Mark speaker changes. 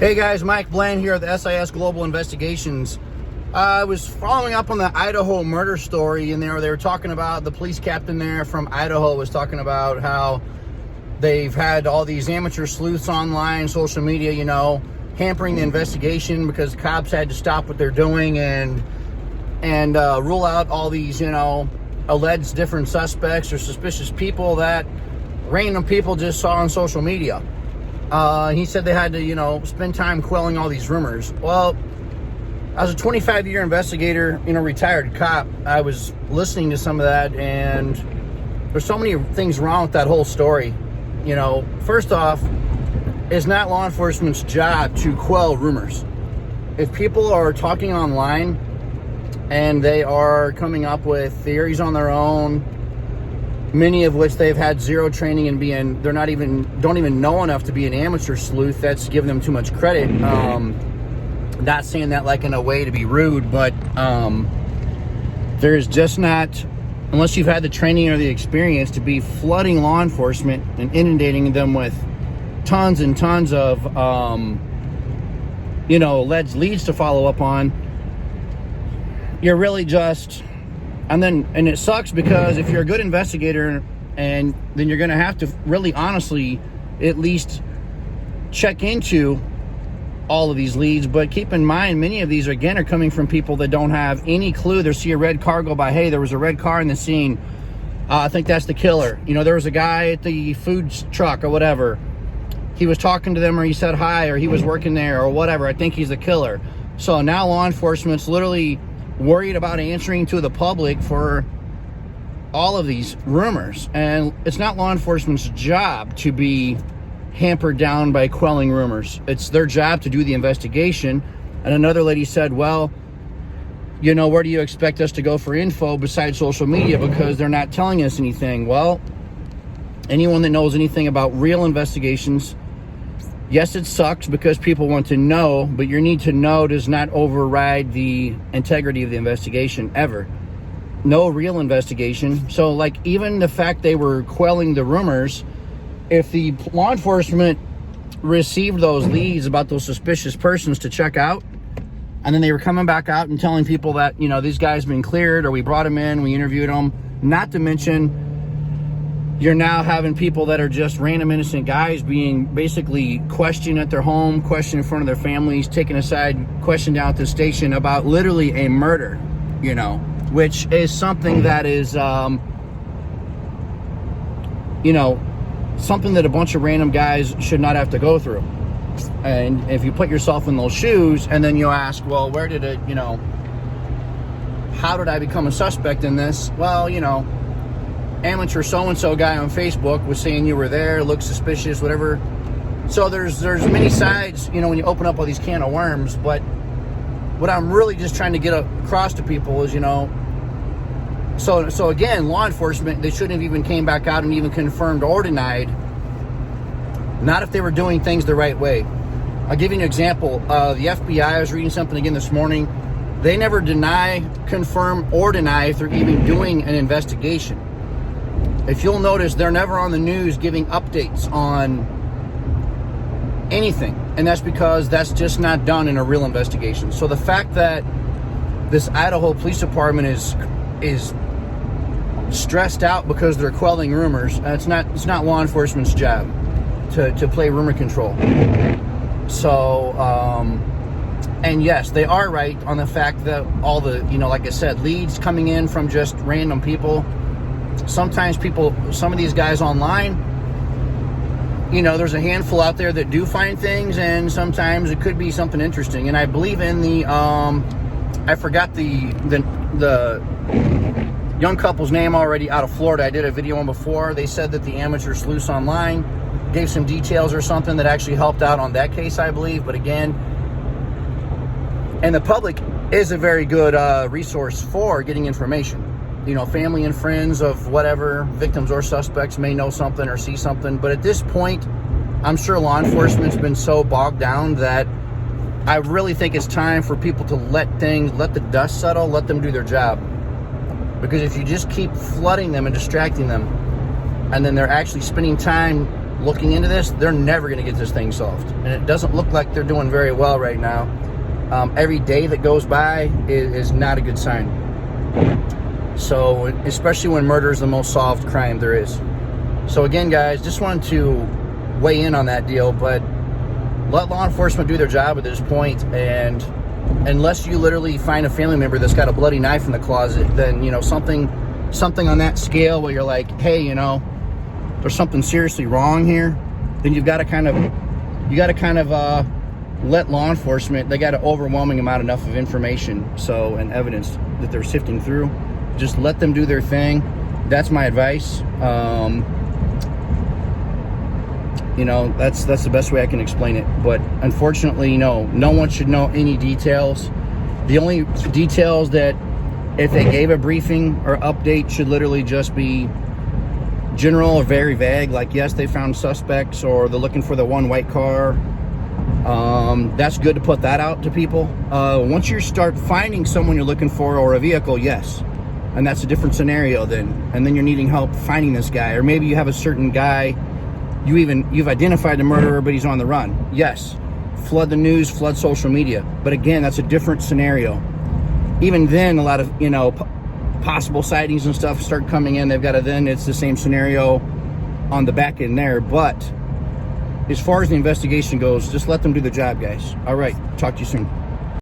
Speaker 1: Hey guys, Mike Blaine here at the SIS Global Investigations. I was following up on the Idaho murder story, and they were talking about the police captain there from Idaho was talking about how they've had all these amateur sleuths online, social media, hampering the investigation because cops had to stop what they're doing and rule out all these, alleged different suspects or suspicious people that random people just saw on social media. He said they had to, spend time quelling all these rumors. Well, as a 25-year investigator, retired cop, I was listening to some of that, and there's so many things wrong with that whole story. First off, it's not law enforcement's job to quell rumors. If people are talking online and they are coming up with theories on their own, many of which they've had zero training in being, don't even know enough to be an amateur sleuth. That's giving them too much credit. Not saying that like in a way to be rude, but there's just not, unless you've had the training or the experience to be flooding law enforcement and inundating them with tons and tons of, alleged leads to follow up on. You're really just, and it sucks because if you're a good investigator, and then you're going to have to really honestly at least check into all of these leads. But keep in mind, many of these again are coming from people that don't have any clue. They see a red car go by. Hey, there was a red car in the scene. I think that's the killer. There was a guy at the food truck or whatever. He was talking to them, or he said hi, or he was working there or whatever. I think he's the killer. So now law enforcement's literally worried about answering to the public for all of these rumors, and it's not law enforcement's job to be hampered down by quelling rumors. It's their job to do the investigation. And another lady said, well, where do you expect us to go for info besides social media, because they're not telling us anything? Well, anyone that knows anything about real investigations, yes, it sucks because people want to know, but your need to know does not override the integrity of the investigation ever. No real investigation. So even the fact they were quelling the rumors, if the law enforcement received those leads about those suspicious persons to check out, and then they were coming back out and telling people that, these guys have been cleared, or we brought them in, we interviewed them, not to mention you're now having people that are just random innocent guys being basically questioned at their home, questioned in front of their families, taken aside, questioned down at the station about literally a murder, which is something that is, something that a bunch of random guys should not have to go through. And if you put yourself in those shoes and then you ask, well, where did it, how did I become a suspect in this? Well, amateur so-and-so guy on Facebook was saying you were there, looked suspicious, whatever. So there's many sides, when you open up all these can of worms. But what I'm really just trying to get across to people is, so again, law enforcement, they shouldn't have even came back out and even confirmed or denied, not if they were doing things the right way. I'll give you an example. The FBI, I was reading something again this morning. They never deny, confirm, or deny if they're even doing an investigation. If you'll notice, they're never on the news giving updates on anything. And that's because that's just not done in a real investigation. So the fact that this Idaho Police Department is stressed out because they're quelling rumors, it's not law enforcement's job to play rumor control. So, and yes, they are right on the fact that all the, like I said, leads coming in from just random people. Sometimes some of these guys online, there's a handful out there that do find things, and sometimes it could be something interesting. And I believe in the, I forgot the young couple's name already out of Florida. I did a video on before. They said that the amateur sleuths online gave some details or something that actually helped out on that case, I believe. But again, and the public is a very good resource for getting information. Family and friends of whatever victims or suspects may know something or see something. But at this point, I'm sure law enforcement's been so bogged down that I really think it's time for people to let the dust settle, let them do their job. Because if you just keep flooding them and distracting them, and then they're actually spending time looking into this, they're never going to get this thing solved. And it doesn't look like they're doing very well right now. Every day that goes by is not a good sign. So, especially when murder is the most solved crime there is. So again, guys, just wanted to weigh in on that deal, but let law enforcement do their job at this point, and unless you literally find a family member that's got a bloody knife in the closet, then, you know, something on that scale where you're like, hey, you know, there's something seriously wrong here, then you got to kind of let law enforcement, they got an overwhelming amount enough of information, so, and evidence that they're sifting through. Just let them do their thing. That's my advice. You know, that's the best way I can explain it. But unfortunately, no one should know any details. The only details that, if they gave a briefing or update, should literally just be general or very vague, like, yes, they found suspects, or they're looking for the one white car. That's good to put that out to people. Once you start finding someone you're looking for, or a vehicle, yes, and that's a different scenario then. And then you're needing help finding this guy, or maybe you have a certain guy, you've identified the murderer, but he's on the run. Yes, flood the news, flood social media. But again, that's a different scenario. Even then, a lot of, you know, possible sightings and stuff start coming in. They've got to, then it's the same scenario on the back end there. But as far as the investigation goes, just let them do the job, guys. All right, talk to you soon.